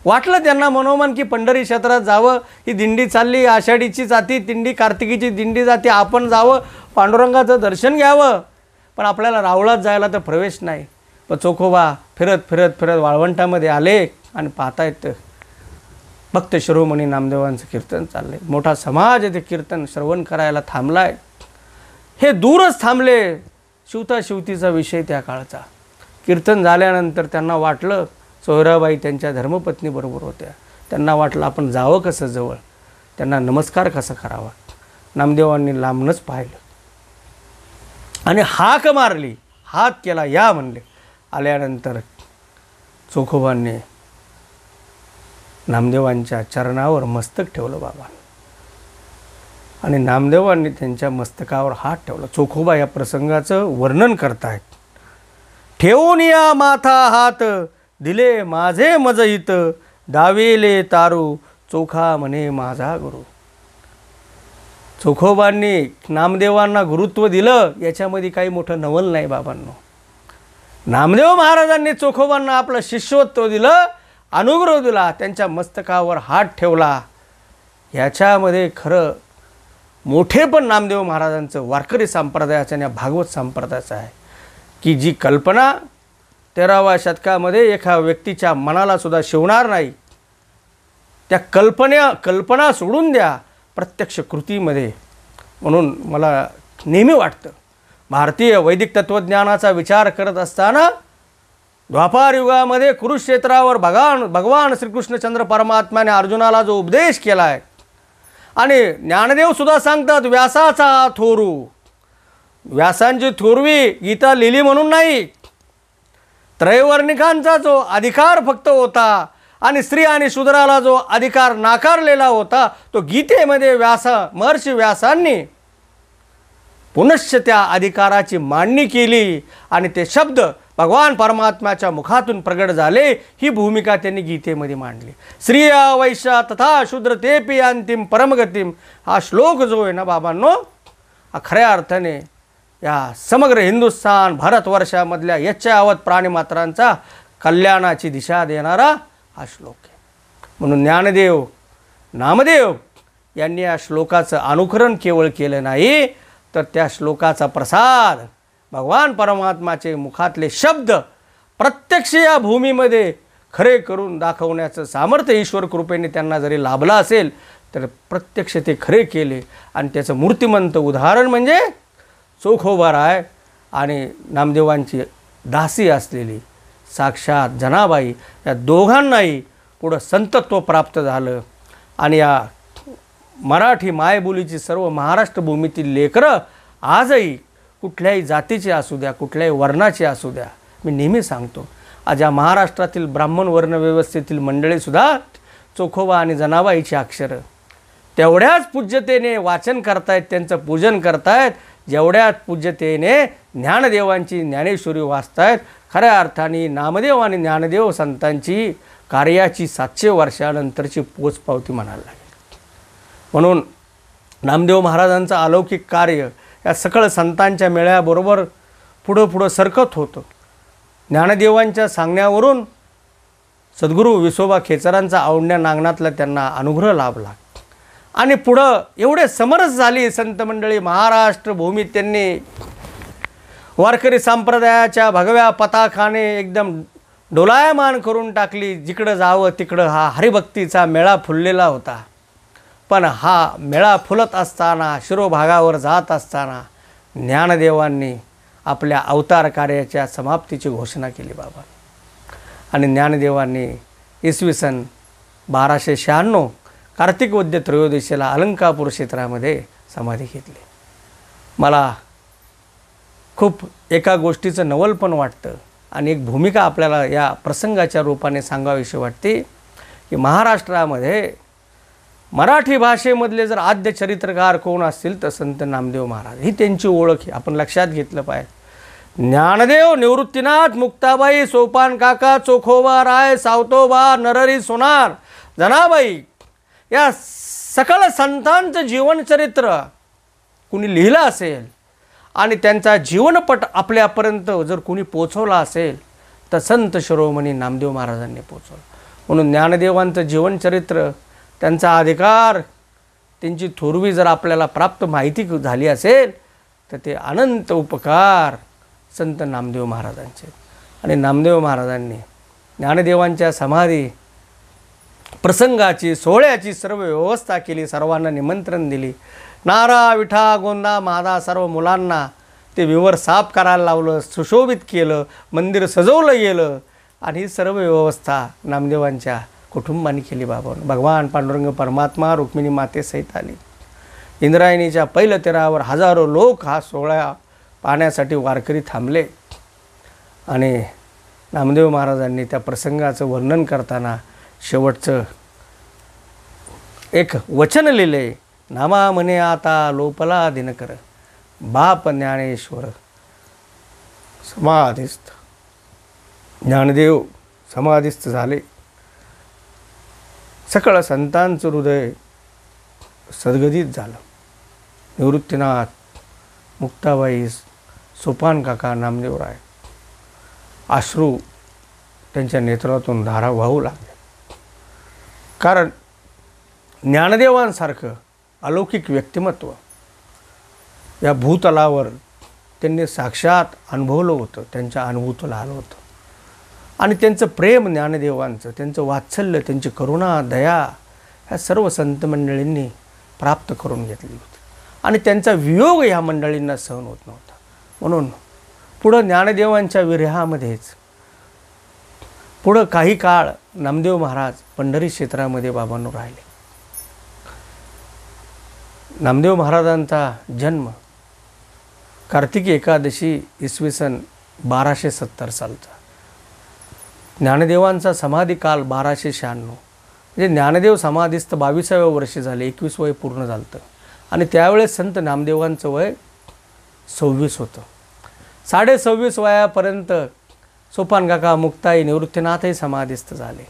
वाटलं त्यांना मनोमन की पंढरी क्षेत्रात जावं, ही दिंडी चालली, आषाढीची जाती दिंडी, कार्तिकीची दिंडी जाती, आपण जावं, पांडुरंगाचं दर्शन घ्यावं, पण आपल्याला रावळात जायला तर प्रवेश नाही. पण चोखोबा फिरत फिरत फिरत वाळवंटामध्ये आले आणि पाहतायत भक्त शिरोमणी नामदेवांचं कीर्तन चाललंय. मोठा समाज ते कीर्तन श्रवण करायला थांबलाय. हे दूरच थांबले. शिवता शिवतीचा विषय त्या काळचा. कीर्तन झाल्यानंतर त्यांना वाटलं, सोयराबाई त्यांच्या धर्मपत्नीबरोबर होत्या, त्यांना वाटलं आपण जावं कसं जवळ, त्यांना नमस्कार कसा करावा. नामदेवांनी लांबनच पाहिलं आणि हाक मारली, हात केला, या म्हणले. आल्यानंतर चोखोबांनी नामदेवांच्या चरणावर मस्तक ठेवलं बाबा, आणि नामदेवांनी त्यांच्या मस्तकावर हात ठेवला. चोखोबा या प्रसंगाचं वर्णन करतायत. ठेवून या माथा हात, दिले माझे मजहित, दावेले तारू, चोखा म्हणे माझा गुरु. चोखोबांनी नामदेवांना गुरुत्व दिलं, याच्यामध्ये काही मोठं नवल नाही बाबांनो. नामदेव महाराजांनी चोखोबांना आपलं शिष्यत्व दिलं, अनुग्रह दिला, त्यांच्या मस्तकावर हात ठेवला. याच्यामध्ये खरं मोठे पण नामदेव महाराजांचं वारकरी संप्रदायाचं आणि भागवत संप्रदायाचं आहे की जी कल्पना 13व्या शतकामध्ये एका व्यक्तीच्या मनाला सुद्धा शिवणार नाही, त्या कल्पना सोडून द्या प्रत्यक्ष कृतीमध्ये. म्हणून मला नेहमी वाटतं, भारतीय वैदिक तत्त्वज्ञानाचा विचार करत असताना द्वापार युगामध्ये कुरुक्षेत्रावर भगवान श्रीकृष्णचंद्र परमात्म्याने अर्जुनाला जो उपदेश केला आहे, आणि ज्ञानदेव सुद्धा सांगतात व्यासाचा थोरू, व्यासांची थोरवी गीता लिहिली म्हणून नाही, त्रैवर्णिकांचा जो अधिकार फक्त होता आणि स्त्री आणि शूद्राला जो अधिकार नाकारलेला होता, तो गीतेमध्ये महर्षी व्यासांनी पुनश्च त्या अधिकाराची मांडणी केली आणि ते शब्द भगवान परमात्म्याच्या मुखातून प्रगट झाले. ही भूमिका त्यांनी गीतेमध्ये मांडली. स्त्रिया वैश्या तथा शूद्र तेपि अंतिम परमगतिम, हा श्लोक जो आहे ना बाबांनो, हा खऱ्या अर्थाने या समग्र हिंदुस्थान भारतवर्षामधल्या यच्चावत प्राणीमात्रांचा कल्याणाची दिशा देणारा हा श्लोक आहे. म्हणून ज्ञानदेव नामदेव यांनी या श्लोकाचं अनुकरण केवळ केलं नाही, तर त्या श्लोकाचा प्रसाद भगवान परमात्म्याचे मुखातले शब्द प्रत्यक्ष या भूमीमध्ये खरे करून दाखवण्याचं सामर्थ्य ईश्वर कृपेने त्यांना जरी लाभलं असेल, तर प्रत्यक्ष ते खरे केले. आणि त्याचं मूर्तिमंत उदाहरण म्हणजे चोखोबाराय आणि नामदेवांची दासी असलेली साक्षात जनाबाई, या दोघांनाही पुढं संतत्व प्राप्त झालं. आणि या मराठी मायबोलीची सर्व महाराष्ट्र भूमीतील लेकरं आजही कुठल्याही जातीचे असू द्या, कुठल्याही वर्णाचे असू द्या, मी नेहमी सांगतो, आज या महाराष्ट्रातील ब्राह्मण वर्ण व्यवस्थेतील मंडळीसुद्धा चोखोबा आणि जनाबाईची अक्षरं तेवढ्याच पूज्यतेने वाचन करतायत, त्यांचं पूजन करतायत, जेवढ्याच पूज्यतेने ज्ञानदेवांची ज्ञानेश्वरी वाचतायत. खऱ्या अर्थाने नामदेव आणि ज्ञानदेव संतांची कार्याची 700 वर्षानंतरची पोचपावती म्हणायला लागेल. म्हणून नामदेव महाराजांचं अलौकिक कार्य या सकळ संतांच्या मेळ्याबरोबर पुढं सरकत होतं. ज्ञानदेवांच्या सांगण्यावरून सद्गुरू विसोबा खेचरांचा औंढ्या नागनाथला त्यांना अनुग्रह लाभला आणि पुढं एवढे समरस झाली संत मंडळी. महाराष्ट्र भूमी त्यांनी वारकरी संप्रदायाच्या भगव्या पताकाने एकदम डोलायमान करून टाकली. जिकडं जावं तिकडं हा हरिभक्तीचा मेळा फुललेला होता. पण हा मेळा फुलत असताना, शिरोभागावर जात असताना ज्ञानदेवांनी आपल्या अवतार कार्याच्या समाप्तीची घोषणा केली बाबा. आणि ज्ञानदेवांनी इसवी सन 1296 कार्तिक वद्य त्रयोदशीला अलंकापूर क्षेत्रामध्ये समाधी घेतली. मला खूप एका गोष्टीचं नवलपण वाटतं आणि एक भूमिका आपल्याला या प्रसंगाच्या रूपाने सांगावीशी वाटते की महाराष्ट्रामध्ये मराठी भाषेमधले जर आद्य चरित्रकार कोण असतील तर संत नामदेव महाराज ही त्यांची ओळख आपण लक्षात घेतलं पाहिजे. ज्ञानदेव, निवृत्तीनाथ, मुक्ताबाई, सोपान काका, चोखोबा राय, सावतोबा, नरहरी सोनार, जनाबाई या सकळ संतांचं जीवनचरित्र कुणी लिहिलं असेल आणि त्यांचा जीवनपट आपल्यापर्यंत जर कुणी पोचवला असेल तर संत शिरोमणी नामदेव महाराजांनी पोचवलं. म्हणून ज्ञानदेवांचं जीवनचरित्र, त्यांचा अधिकार, त्यांची थोरवी जर आपल्याला प्राप्त माहिती झाली असेल तर ते अनंत उपकार संत नामदेव महाराजांचे. आणि नामदेव महाराजांनी ज्ञानदेवांच्या समाधी प्रसंगाची, सोहळ्याची सर्व व्यवस्था केली, सर्वांना निमंत्रण दिली. नारा, विठा, गोंदा, मादा सर्व मुलांना ते विवर साफ करायला लावलं, सुशोभित केलं, मंदिर सजवलं गेलं आणि ही सर्व व्यवस्था नामदेवांच्या कुटुंबाने केली बाबा. भगवान पांडुरंग परमात्मा रुक्मिणी मातेसहित आली. इंद्रायणीच्या पहिल्या तेरावर हजारो लोक हा सोहळा पाहण्यासाठी वारकरी थांबले आणि नामदेव महाराजांनी त्या प्रसंगाचं वर्णन करताना शेवटचं एक वचन लिहिले. नामा म्हणे आता लोपला दिनकर, बाप ज्ञानेश्वर समाधिस्थ. ज्ञानदेव समाधिस्थ झाले. सकळ संतांचं हृदय सद्गदित झालं. निवृत्तीनाथ, मुक्ताबाई, सोपान काका, नामदेवराय, अश्रू त्यांच्या नेत्रातून धारा वाहू लागले. कारण ज्ञानदेवांसारखं अलौकिक व्यक्तिमत्व या भूतलावर त्यांनी साक्षात अनुभवलं होतं, त्यांच्या अनुभूतीला आलं होतं. आणि त्यांचं प्रेम ज्ञानदेवांचं, त्यांचं वात्सल्य, त्यांची करुणा, दया ह्या सर्व संत मंडळींनी प्राप्त करून घेतली होती. आणि त्यांचा वियोग ह्या मंडळींना सहन होत नव्हता. म्हणून पुढं ज्ञानदेवांच्या विरहामध्येच पुढं काही काळ नामदेव महाराज पंढरी क्षेत्रामध्ये बाबांनो राहिले. नामदेव महाराजांचा जन्म कार्तिकी एकादशी इसवी सन 1270 सालचा. ज्ञानदेवांचा समाधी काल 1296. म्हणजे ज्ञानदेव समाधीस्थ 22व्या वर्षी झाले, 21 वय पूर्ण झालं होतं. आणि त्यावेळेस संत नामदेवांचं वय 26 होतं. 26.5 वयापर्यंत सोपान काका, मुक्ताई, निवृत्तीनाथही समाधीस्थ झाले.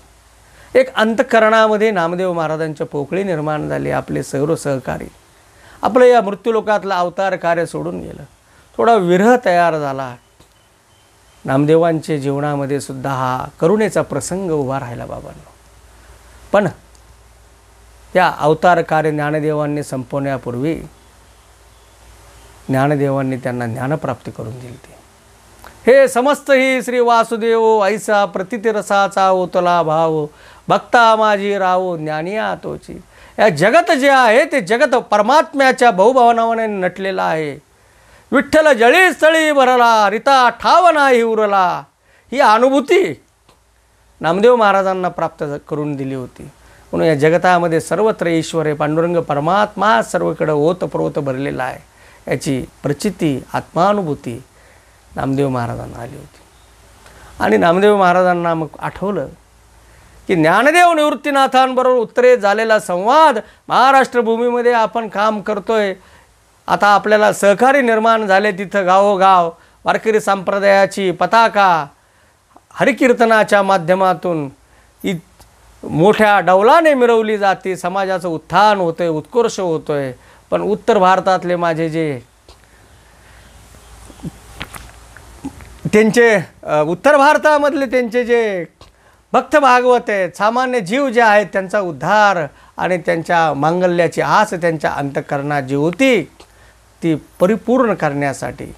एक अंतःकरणामध्ये नामदेव महाराजांच्या पोकळी निर्माण झाली. आपले सर्व सहकारी आपलं या मृत्यूलोकातलं अवतार कार्य सोडून गेलं. थोडा विरह तयार झाला. नामदेवांच्या जीवनामध्ये सुद्धा हा करुणेचा प्रसंग उभा राहिला बाबांनो. पण या अवतार कार्य ज्ञानदेवांनी संपवण्यापूर्वी ज्ञानदेवांनी त्यांना ज्ञानप्राप्ती करून दिली. हे समस्त ही श्री वासुदेव ऐसा प्रतितिरसाचा ओतला भाव, भक्ता माझी राव ज्ञानिया तोची. या जगत जे आहे ते जगत परमात्म्याच्या बहुभावनाने नटलेलं आहे. विठ्ठल जळी स्थळी भरला, रिता ठाव नाही उरला. ही अनुभूती नामदेव महाराजांना प्राप्त करून दिली होती. म्हणून या जगतामध्ये सर्वत्र ईश्वर आहे, पांडुरंग परमात्मा सर्वकडे ओतप्रोत भरलेला आहे. याची प्रचिती, आत्मानुभूती नामदेव महाराजांना आली होती. आणि नामदेव महाराजांना मग आठवलं की ज्ञानदेव निवृत्तीनाथांबरोबर उत्तरेत झालेला संवाद महाराष्ट्र भूमीमध्ये आपण काम करतोय. आता आपल्याला सहकारी निर्माण झाले, तिथं गावोगाव वारकरी संप्रदायाची पताका हरिकीर्तनाच्या माध्यमातून मोठ्या डौलाने मिरवली जाते. समाजाचं उत्थान होतंय, उत्कर्ष होतोय. पण उत्तर भारतातले माझे जे त्यांचे उत्तर भारतामधले त्यांचे जे भक्त भागवत आहेत, सामान्य जीव जे आहेत, त्यांचा उद्धार आणि त्यांच्या मांगल्याची आस त्यांच्या अंतःकरणात जी होती ती परिपूर्ण करण्यासाठी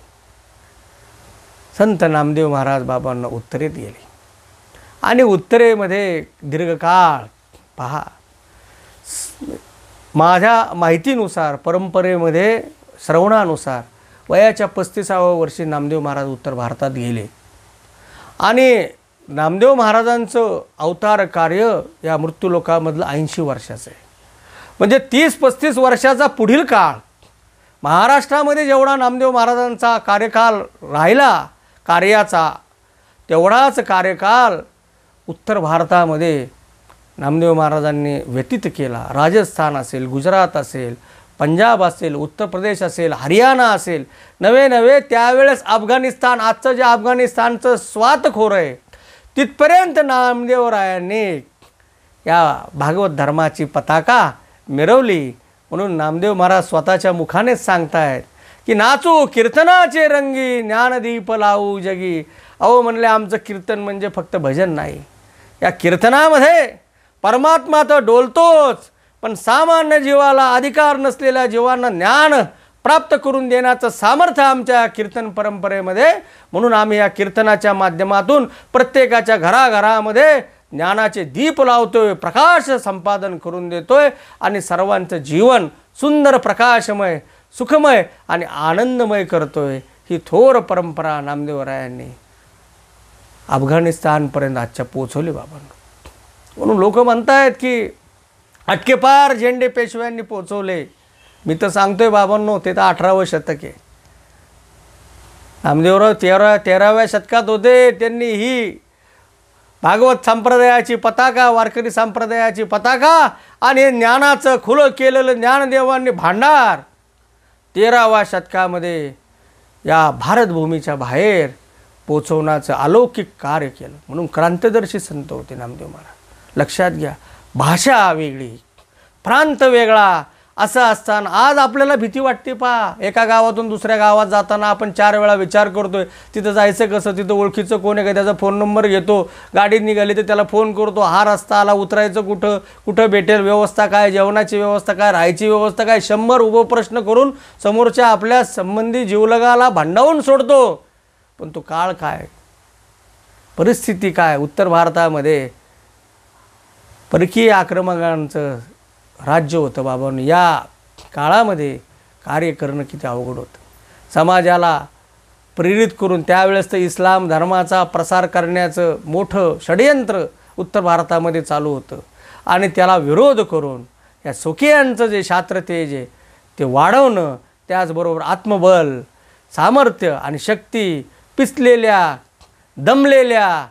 संत नामदेव महाराज बाबांना उत्तरेत गेले. आणि उत्तरेमध्ये दीर्घकाळ पहा, माझ्या माहितीनुसार परंपरेमध्ये श्रवणानुसार वयाच्या 35व्या वर्षी नामदेव महाराज उत्तर भारतात गेले. आणि नामदेव महाराजांचं अवतार कार्य या मृत्यूलोकामधलं 80 वर्षाचं आहे. म्हणजे 30-35 वर्षाचा पुढील काळ महाराष्ट्रामध्ये जेवढा नामदेव महाराजांचा कार्यकाल राहिला कार्याचा, तेवढाच कार्यकाल उत्तर भारतामध्ये नामदेव महाराजांनी व्यतीत केला. राजस्थान असेल, गुजरात असेल, पंजाब असेल, उत्तर प्रदेश असेल, हरियाणा असेल, नवे त्यावेळेस अफगाणिस्तान, आजचं जे अफगाणिस्तानचं स्वातखोर आहे, तिथपर्यंत नामदेवरायांनी या भागवत धर्माची पताका मिरवली. म्हणून नामदेव महाराज स्वतःच्या मुखानेच सांगतायत की नाचू कीर्तनाचे रंगी, ज्ञानदीप लावू जगी. अहो म्हणले, आमचं कीर्तन म्हणजे फक्त भजन नाही. या कीर्तनामध्ये परमात्मा तर डोलतोच, पण सामान्य जीवाला, अधिकार नसलेल्या जीवांना ज्ञान प्राप्त करून देण्याचं सामर्थ्य आमच्या कीर्तन परंपरेमध्ये. म्हणून आम्ही या कीर्तनाच्या माध्यमातून प्रत्येकाच्या घराघरामध्ये ज्ञानाचे दीप लावतोय, प्रकाश संपादन करून देतोय आणि सर्वांचं जीवन सुंदर, प्रकाशमय, सुखमय आणि आनंदमय करतोय. ही थोर परंपरा नामदेवरायांनी अफगाणिस्तानपर्यंत आजच्या पोचवली बाबांनो. म्हणून लोक म्हणतायत की अटकेपार झेंडे पेशव्यांनी पोचवले. मी तर सांगतोय बाबांनो, ते तर 18वं शतक आहे. नामदेवराव 13व्या शतकात होते. त्यांनी ही भागवत संप्रदायाची पताका, वारकरी संप्रदायाची पताका आणि ज्ञानाचं खुलं केलेलं ज्ञानदेवांनी भांडार 13व्या शतकामध्ये या भारतभूमीच्या बाहेर पोचवण्याचं अलौकिक कार्य केलं. म्हणून क्रांतिदर्शी संत होते नामदेव महाराज. लक्षात घ्या, भाषा वेगळी, प्रांत वेगळा, असं असताना आज आपल्याला भीती वाटते. पहा, एका गावातून दुसऱ्या गावात जाताना आपण 4 वेळा विचार करतोय, तिथं जायचं कसं, तिथं ओळखीचं कोण आहे का, त्याचा फोन नंबर घेतो, गाडीत निघाली तर त्याला फोन करतो, हा रस्ता आला, उतरायचं कुठं, कुठं भेटेल, व्यवस्था काय, जेवणाची व्यवस्था काय, राहायची व्यवस्था काय, 100 उभं प्रश्न करून समोरच्या आपल्या संबंधी जीवलगाला भांडावून सोडतो. पण तो काळ काय, परिस्थिती काय, उत्तर भारतामध्ये परकीय आक्रमकांचं राज्य होतं बाबांनो. या काळामध्ये कार्य करणं किती अवघड होतं. समाजाला प्रेरित करून त्यावेळेस तर इस्लाम धर्माचा प्रसार करण्याचं मोठं षडयंत्र उत्तर भारतामध्ये चालू होतं आणि त्याला विरोध करून या सोकियांचं जे शास्त्रतेज आहे ते वाढवणं, त्याचबरोबर आत्मबल, सामर्थ्य आणि शक्ती पिचलेल्या, दमलेल्या,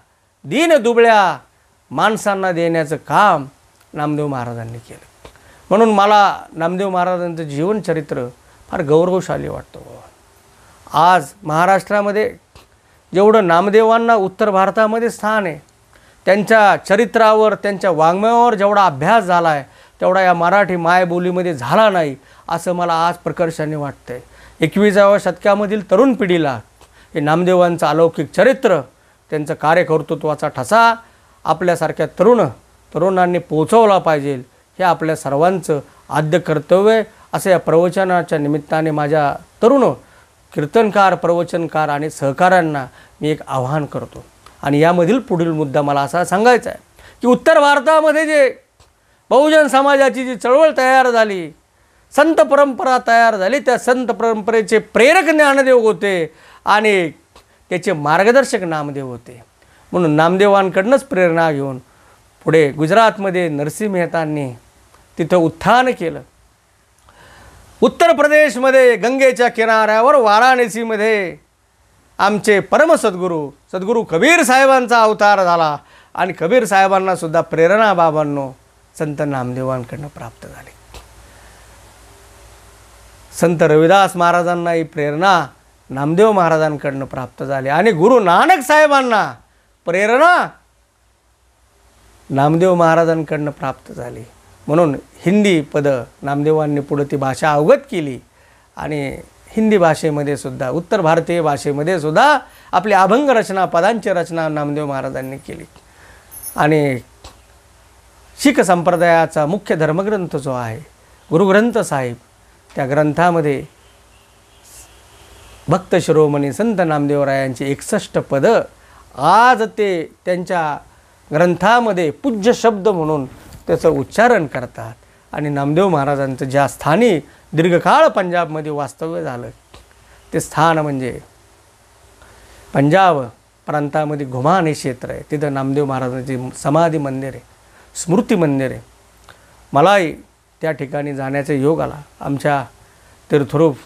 दीनदुबळ्या माणसांना देण्याचं काम नामदेव महाराजांनी केलं. म्हणून मला नामदेव महाराजांचं जीवनचरित्र फार गौरवशाली वाटतं. आज महाराष्ट्रामध्ये जेवढं नामदेवांना उत्तर भारतामध्ये स्थान आहे, त्यांच्या चरित्रावर, त्यांच्या वाङ्मयावर जेवढा अभ्यास झाला आहे तेवढा या मराठी मायबोलीमध्ये झाला नाही, असं मला आज प्रकर्षाने वाटतं आहे. 21व्या शतकामधील तरुण पिढीला हे नामदेवांचं अलौकिक चरित्र, त्यांचं कार्यकर्तृत्वाचा ठसा आपल्यासारख्या तरुणांनी पोचवला पाहिजे. हे आपल्या सर्वांचं आद्य कर्तव्य. असं या प्रवचनाच्या निमित्ताने माझ्या तरुण कीर्तनकार, प्रवचनकार आणि सहकाऱ्यांना मी एक आवाहन करतो. आणि यामधील पुढील मुद्दा मला असा सांगायचा आहे की उत्तर भारतामध्ये जे बहुजन समाजाची जी चळवळ तयार झाली, संत परंपरा तयार झाली, त्या संत परंपरेचे प्रेरक ज्ञानदेव होते आणि त्याचे मार्गदर्शक नामदेव होते. म्हणून नामदेवांकडूनच प्रेरणा घेऊन पुढे गुजरातमध्ये नरसिंह मेहतांनी तिथं उत्थान केलं. उत्तर प्रदेशमध्ये गंगेच्या किनाऱ्यावर वाराणसीमध्ये आमचे परम सद्गुरू कबीर साहेबांचा अवतार झाला आणि कबीर साहेबांना सुद्धा प्रेरणा बाबांनो संत नामदेवांकडनं प्राप्त झाली. संत रविदास महाराजांना ही प्रेरणा नामदेव महाराजांकडनं प्राप्त झाली आणि गुरु नानक साहेबांना प्रेरणा नामदेव महाराजांकडनं प्राप्त झाली. म्हणून हिंदी पदं नामदेवांनी पुढे ती भाषा अवगत केली आणि हिंदी भाषेमध्ये सुद्धा उत्तर भारतीय भाषेमध्ये सुद्धा आपली अभंग रचना पदांची रचना नामदेव महाराजांनी केली. आणि शीख संप्रदायाचा मुख्य धर्मग्रंथ जो आहे गुरुग्रंथ साहिब, त्या ग्रंथामध्ये भक्त शिरोमणी संत नामदेवरायांची 61 पदं आज ते त्यांच्या ग्रंथामध्ये पूज्य शब्द म्हणून त्याचं उच्चारण करतात. आणि नामदेव महाराजांचं ज्या स्थानी दीर्घकाळ पंजाबमध्ये वास्तव्य झालं ते स्थान म्हणजे पंजाब प्रांतामध्ये घुमान हे क्षेत्र आहे. तिथं नामदेव महाराजांची समाधी मंदिर आहे, स्मृती मंदिर आहे. मलाही त्या ठिकाणी जाण्याचा योग आला. आमच्या तीर्थरूप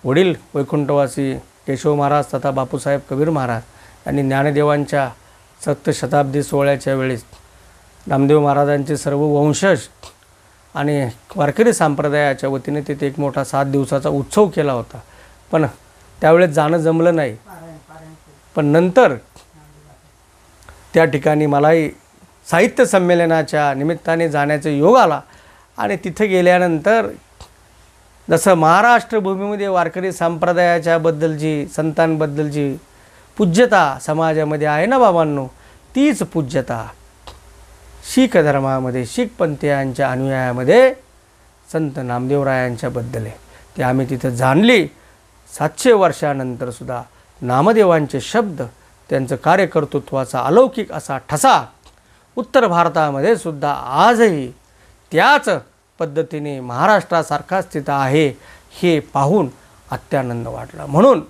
वडील वैकुंठवासी केशव महाराज तथा बापूसाहेब कबीर महाराज यांनी ज्ञानदेवांच्या सप्तशताब्दी सोहळ्याच्या वेळेस नामदेव महाराजांचे सर्व वंशज आणि वारकरी संप्रदायाच्या वतीने तिथे एक मोठा 7 दिवसाचा उत्सव केला होता. पण त्यावेळेस जाणं जमलं नाही. पण नंतर त्या ठिकाणी मलाही साहित्य संमेलनाच्या निमित्ताने जाण्याचा योग आला आणि तिथे गेल्यानंतर जसं महाराष्ट्र भूमीमध्ये वारकरी संप्रदायाच्या बद्दलची संतांबद्दलची पूज्यता समाजामध्ये आहे ना बाबांनो, तीच पूज्यता शीख धर्मामध्ये शीख पंथीयांच्या अनुयायामध्ये संत नामदेवरायांच्या बद्दल आहे. ते आम्ही तिथं जाणली. 700 वर्षानंतर सुद्धा नामदेवांचे शब्द, त्यांचं कार्यकर्तृत्वाचा अलौकिक असा ठसा उत्तर भारतामध्ये सुद्धा आजही त्याच पद्धतीने महाराष्ट्रासारखा स्थित आहे हे पाहून अत्यानंद वाटला. म्हणून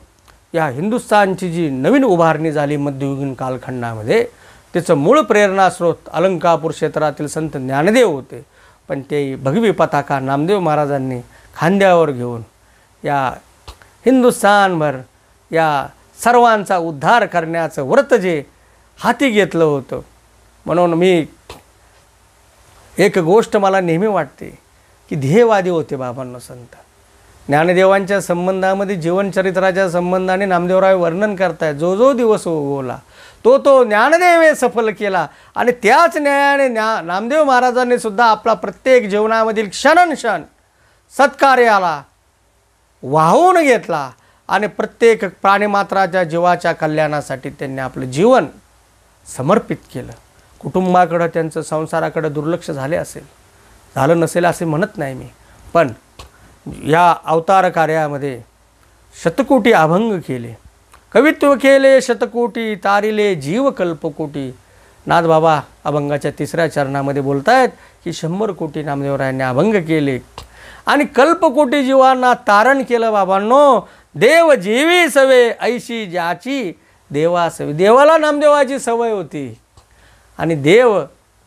या हिंदुस्थानची जी नवीन उभारणी झाली मध्ययुगीन कालखंडामध्ये त्याचं मूळ प्रेरणास्रोत अलंकापूर क्षेत्रातील संत ज्ञानदेव होते. पण ते भगवी पताका नामदेव महाराजांनी खांद्यावर घेऊन या हिंदुस्थानभर या सर्वांचा उद्धार करण्याचं व्रत जे हाती घेतलं होतं. म्हणून मी एक गोष्ट मला नेहमी वाटते की ध्येयवादी होते बाबांनो संत. ज्ञानदेवांच्या संबंधामध्ये जीवनचरित्राच्या संबंधाने नामदेवराय वर्णन करतायत. जो जो दिवस उगवला तो तो ज्ञानदेवे सफल केला. आणि त्याच न्यायाने नामदेव महाराजांनी सुद्धा आपला प्रत्येक जीवनामधील क्षणक्षण सत्कार्याला वाहून घेतला आणि प्रत्येक प्राणीमात्राच्या जीवाच्या कल्याणासाठी त्यांनी आपलं जीवन समर्पित केलं. कुटुंबाकडं त्यांचं संसाराकडं दुर्लक्ष झालं नसेल असे म्हणत नाही मी. पण या अवतार कार्यामध्ये शतकोटी अभंग केले, कवित्व केले शतकोटी, तारिले जीव कल्पकोटी. नाथबाबा अभंगाच्या 3ऱ्या चरणामध्ये बोलतायत की 100 कोटी नामदेवरायांनी अभंग केले आणि कल्पकोटी जीवांना तारण केलं. बाबांनो, देव जीवी सवे ऐशी ज्याची देवा सवे. देवाला नामदेवाची सवय होती आणि देव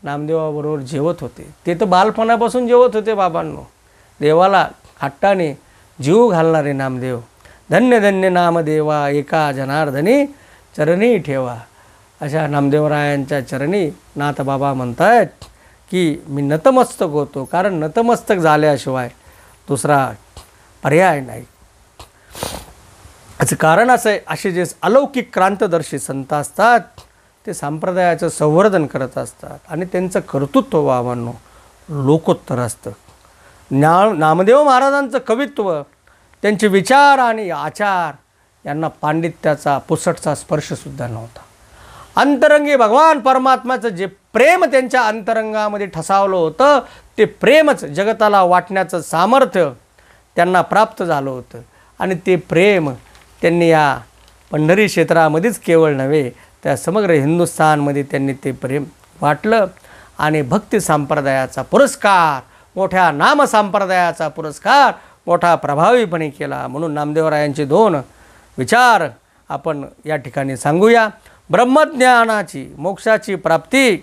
नामदेवाबरोबर जेवत होते. ते तर बालपणापासून जेवत होते बाबांनो. देवाला हट्टाने जीव घालणारे नामदेव. धन्य धन्य नामदेवा एका जनार्दनी चरणी ठेवा. अशा नामदेवरायांच्या चरणी नाथबाबा म्हणतायत की मी नतमस्तक होतो, कारण नतमस्तक झाल्याशिवाय दुसरा पर्याय नाही. याचं कारण असं आहे, असे जे अलौकिक क्रांतदर्शी संत असतात ते संप्रदायाचं संवर्धन करत असतात आणि त्यांचं कर्तृत्व बाबांनो लोकोत्तर असतं. नामदेव महाराजांचं कवित्व, त्यांचे विचार आणि आचार यांना पांडित्याचा पुसटचा स्पर्शसुद्धा नव्हता. अंतरंगी भगवान परमात्म्याचं जे प्रेम त्यांच्या अंतरंगामध्ये ठसावलं होतं ते प्रेमच जगताला वाटण्याचं सामर्थ्य त्यांना प्राप्त झालं होतं. आणि ते प्रेम त्यांनी या पंढरी क्षेत्रामध्येच केवळ नव्हे त्या समग्र हिंदुस्थानमध्ये त्यांनी ते प्रेम वाटलं. आणि भक्ती संप्रदायाचा पुरस्कार, मोठ्या नाम संप्रदायाचा पुरस्कार मोठा प्रभावीपणे केला. म्हणून नामदेवरायांचे 2 विचार आपण या ठिकाणी सांगूया. ब्रह्मज्ञानाची मोक्षाची प्राप्ती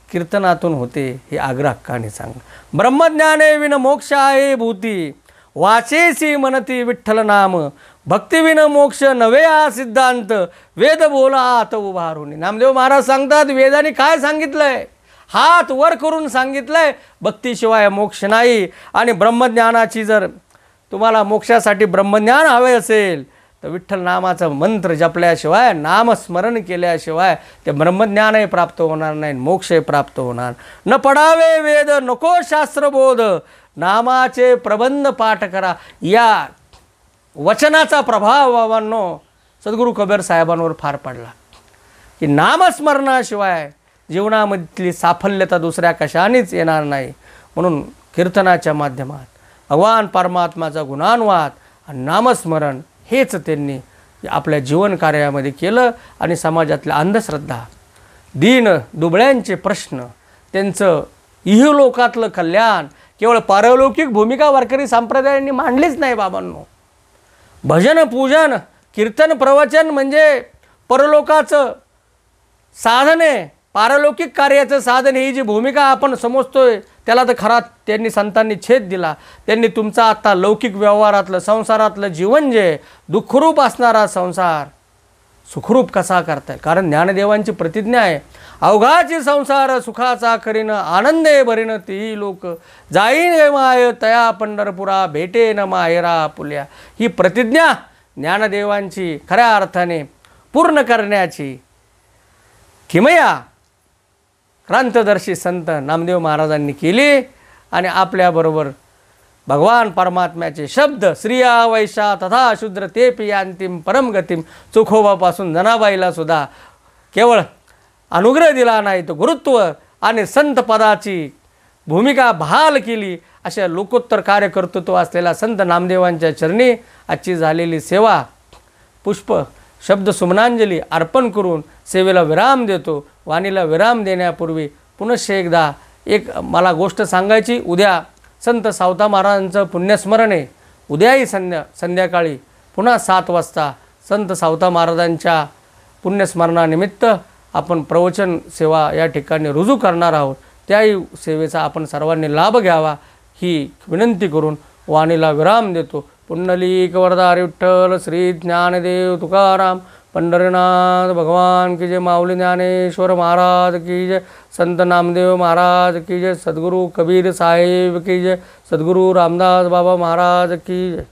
कीर्तनातून होते हे आग्रहकाने सांग. ब्रह्मज्ञाने विन मोक्ष आहे भूती, वाचेसी मनती विठ्ठल नाम, भक्तिविन मोक्ष नवे हा सिद्धांत, वेद बोला हात उभारून. नामदेव महाराज सांगतात वेदाने काय सांगितलंय, हात वर करून सांगितलंय, भक्तीशिवाय मोक्ष नाही. आणि ब्रह्मज्ञानाची जर तुम्हाला मोक्षासाठी ब्रह्मज्ञान हवे असेल तर विठ्ठल नामाचा मंत्र जपल्याशिवाय, नामस्मरण केल्याशिवाय ते ब्रह्मज्ञानही प्राप्त होणार नाही, मोक्षही प्राप्त होणार. न पडावे वेद नको शास्त्रबोध, नामाचे प्रबंध पाठ करा. या वचनाचा प्रभाव बाबांनो सद्गुरू कबीर साहेबांवर फार पडला की नामस्मरणाशिवाय जीवनामधली साफल्यता दुसऱ्या कशानेच येणार नाही. म्हणून कीर्तनाच्या माध्यमात भगवान परमात्माचा गुणानुवाद आणि नामस्मरण हेच त्यांनी आपल्या जीवन कार्यामध्ये केलं. आणि समाजातल्या अंधश्रद्धा, दीन दुबळ्यांचे प्रश्न, त्यांचं इहलोकातलं कल्याण केवळ पारलौकिक भूमिका वारकरी संप्रदायांनी मांडलीच नाही बाबांनो. भजन पूजन कीर्तन प्रवचन म्हणजे परलोकाचं साधन आहे, पारलौकिक कार्याचं साधन. ही जी भूमिका आपण समजतोय त्याला तर खरा त्यांनी संतांनी छेद दिला. त्यांनी तुमचा आता लौकिक व्यवहारातलं संसारातलं जीवन जे दुःखरूप असणारा संसार सुखरूप कसा करताय. कारण ज्ञानदेवांची प्रतिज्ञा आहे, अवघाची संसार सुखाचा करीन, आनंदे भरीन ती लोक, जाईन माय तया पंढरपुरा, भेटे न माहेरा पुल्या. ही प्रतिज्ञा ज्ञानदेवांची खऱ्या अर्थाने पूर्ण करण्याची किमया क्रांतदर्शी संत नामदेव महाराजांनी केली. आणि आपल्याबरोबर भगवान परमात्म्याचे शब्द, स्त्रिया वैशा तथा शूद्र ते पियांतिम परम गतिम, चोखोबापासून जनाबाईला सुद्धा केवळ अनुग्रह दिला नाही तर गुरुत्व आणि संत पदाची भूमिका बहाल केली. अशा लोकोत्तर कार्यकर्तृत्व असलेल्या संत नामदेवांच्या चरणी आजची झालेली सेवा पुष्प शब्द सुमनांजली अर्पण करून सेवेला विराम देतो. वाणीला विराम देण्यापूर्वी पुनश्च एकदा एक मला गोष्ट सांगायची. उद्या संत सावता महाराजांचं पुण्यस्मरण आहे. उद्याही संध्याकाळी पुन्हा 7 वाजता संत सावता महाराजांच्या पुण्यस्मरणानिमित्त आपण प्रवचन सेवा या ठिकाणी रुजू करणार आहोत. त्याही सेवेचा आपण सर्वांनी लाभ घ्यावा ही विनंती करून वाणीला विराम देतो. पुंडलिक वरदारी विठ्ठल श्री ज्ञानदेव तुकाराम पंढरीनाथ भगवान की जय. माऊली ज्ञानेश्वर महाराज की जय. संत नामदेव महाराज की जय. सद्गुरु कबीर साहेब की जय. सद्गुरु रामदास बाबा महाराज की जय.